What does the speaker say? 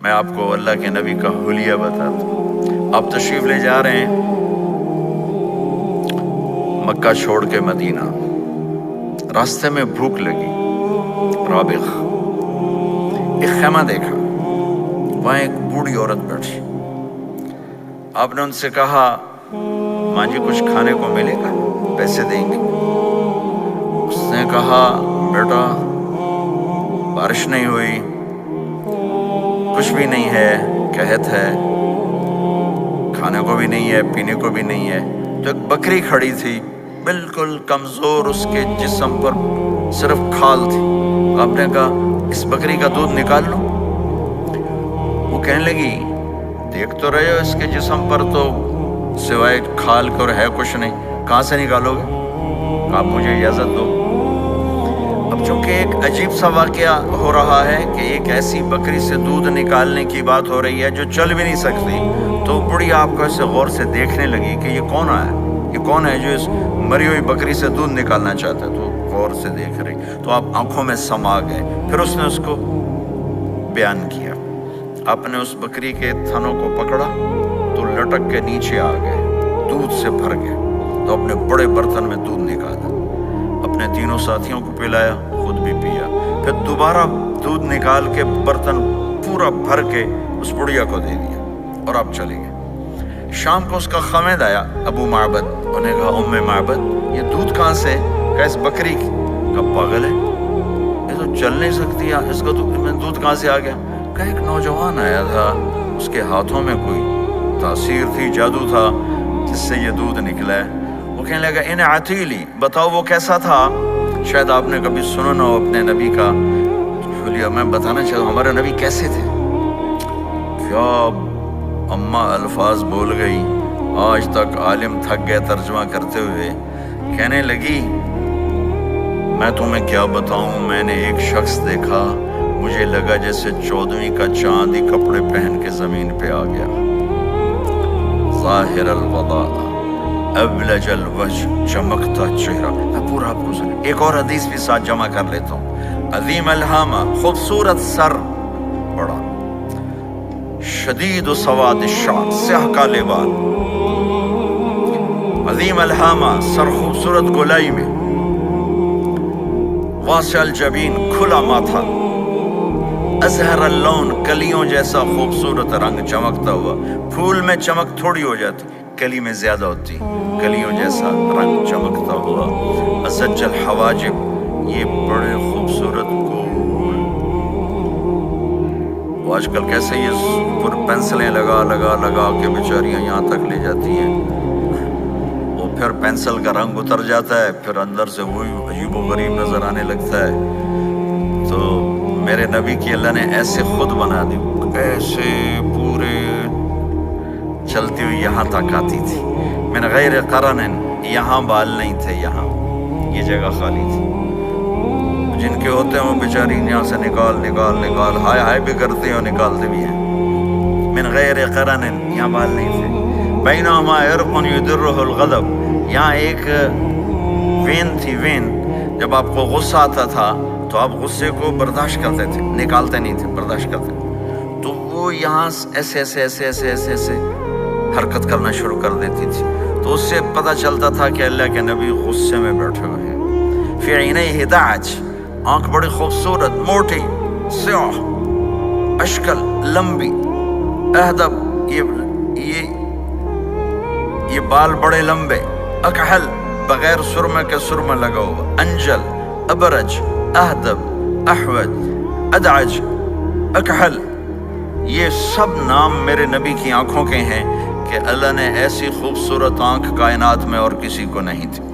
میں آپ کو اللہ کے نبی کا حلیہ بتاتا ہوں۔ آپ تشریف لے جا رہے ہیں مکہ چھوڑ کے مدینہ، راستے میں بھوک لگی، رابغ ایک خیمہ دیکھا، وہاں ایک بوڑھی عورت بیٹھی۔ آپ نے ان سے کہا ماں جی کچھ کھانے کو ملے گا، پیسے دیں گے؟ اس نے کہا بیٹا بارش نہیں ہوئی، کچھ بھی نہیں ہے، قحط ہے، کھانے کو بھی نہیں ہے، پینے کو بھی نہیں ہے۔ تو ایک بکری کھڑی تھی، بالکل کمزور، اس کے جسم پر صرف کھال تھی۔ آپ نے کہا اس بکری کا دودھ نکال لو؟ وہ کہنے لگی دیکھ تو رہے ہو اس کے جسم پر تو سوائے کھال کے اور ہے کچھ نہیں، کہاں سے نکالو گے؟ آپ مجھے اجازت دو۔ اب چونکہ ایک عجیب سا واقعہ ہو رہا ہے کہ ایک ایسی بکری سے دودھ نکالنے کی بات ہو رہی ہے جو چل بھی نہیں سکتی، تو بڑی آپ کو ایسے غور سے دیکھنے لگی کہ یہ کون ہے، یہ کون ہے جو اس مری ہوئی بکری سے دودھ نکالنا چاہتا ہے؟ تو غور سے دیکھ رہی، تو آپ آنکھوں میں سما گئے۔ پھر اس نے اس کو بیان کیا۔ آپ نے اس بکری کے تھنوں کو پکڑا تو لٹک کے نیچے آ گئے، دودھ سے بھر گئے۔ تو اپنے بڑے برتن میں دودھ نکالا، اپنے تینوں ساتھیوں کو پلایا، خود بھی پیا، پھر دوبارہ دودھ نکال کے برتن پورا بھر کے اس بڑھیا کو دے دیا، اور آپ چلے گئے۔ شام کو اس کا خامد آیا، ابو معبد، انہوں نے کہا ام معبد یہ دودھ کہاں سے؟ کہا اس بکری کی۔ کہا پاگل ہے، یہ تو چل نہیں سکتی، اس کا دودھ کہاں سے آ گیا؟ کہا ایک نوجوان آیا تھا، اس کے ہاتھوں میں کوئی تاثیر تھی، جادو تھا، جس سے یہ دودھ نکلا ہے۔ وہ کہنے لگا ان عتیلی، بتاؤ وہ کیسا تھا؟ شاید آپ نے کبھی سنا نہ ہو اپنے نبی کا حلیہ۔ میں بتانا چاہتا ہوں ہمارے نبی کیسے تھے۔ کیا اماں الفاظ بول گئی، آج تک عالم تھک گئے ترجمہ کرتے ہوئے۔ کہنے لگی میں تمہیں کیا بتاؤں، میں نے ایک شخص دیکھا، مجھے لگا جیسے 14ویں کا چاند ہی کپڑے پہن کے زمین پہ آ گیا، ظاہر الوضاء ابلج الوجہ، چمکتا چہرہ۔ میں پورا آپ کو سن ایک اور حدیث بھی ساتھ جمع کر لیتا ہوں۔ عظیم الہامہ، خوبصورت سر، بڑا شدید و سواد الشعر، سیاہ کالے بال، عظیم الہامہ، سر خوبصورت گولائی میں، واسع الجبین، کھلا ماتھا، ازہر اللون، کلیوں جیسا خوبصورت رنگ، چمکتا ہوا۔ پھول میں چمک تھوڑی ہو جاتی، کلی میں زیادہ ہوتی، کلیوں جیسا رنگ چمکتا ہوا۔ ازج الحواجب، یہ بڑے خوبصورت گول، وہ آج کل کیسے یہ پر پینسلیں لگا لگا لگا کے بیچاریاں یہاں تک لے جاتی ہیں، وہ پھر پینسل کا رنگ اتر جاتا ہے، پھر اندر سے وہی عجیب و غریب نظر آنے لگتا ہے۔ تو میرے نبی کی اللہ نے ایسے خود بنا دی، ایسے پورے چلتی ہوئی یہاں تک آتی تھی، من غیر قرن، یہاں بال نہیں تھے، یہاں یہ جگہ خالی تھی۔ جن کے ہوتے ہیں وہ بیچاری یہاں سے نکال نکال نکال، ہائے ہائے بھی کرتے ہیں اور نکالتے بھی ہیں۔ من غیر قرن، یہاں بال نہیں تھے۔ بینہما عرق یدرہ الغضب، یہاں ایک وین تھی، وین، جب آپ کو غصہ آتا تھا تو آپ غصے کو برداشت کرتے تھے، نکالتے نہیں تھے، برداشت کرتے تھے، تو وہ یہاں ایسے ایسے ایسے ایسے ایسے ایسے حرکت کرنا شروع کر دیتی تھی، تو اس سے پتہ چلتا تھا کہ اللہ کے نبی غصے میں بیٹھے ہوئے ہیں۔ فی عینیہ دعج، آنکھ بڑی خوبصورت، موٹی، سیاہ، اشکل، لمبی، اہدب، یہ بال بڑے لمبے، اکحل، بغیر سرمے کے سرمہ لگا ہوا، انجل، ابرج، اہدب، احوج، ادعج، اکحل، یہ سب نام میرے نبی کی آنکھوں کے ہیں کہ اللہ نے ایسی خوبصورت آنکھ کائنات میں اور کسی کو نہیں تھی۔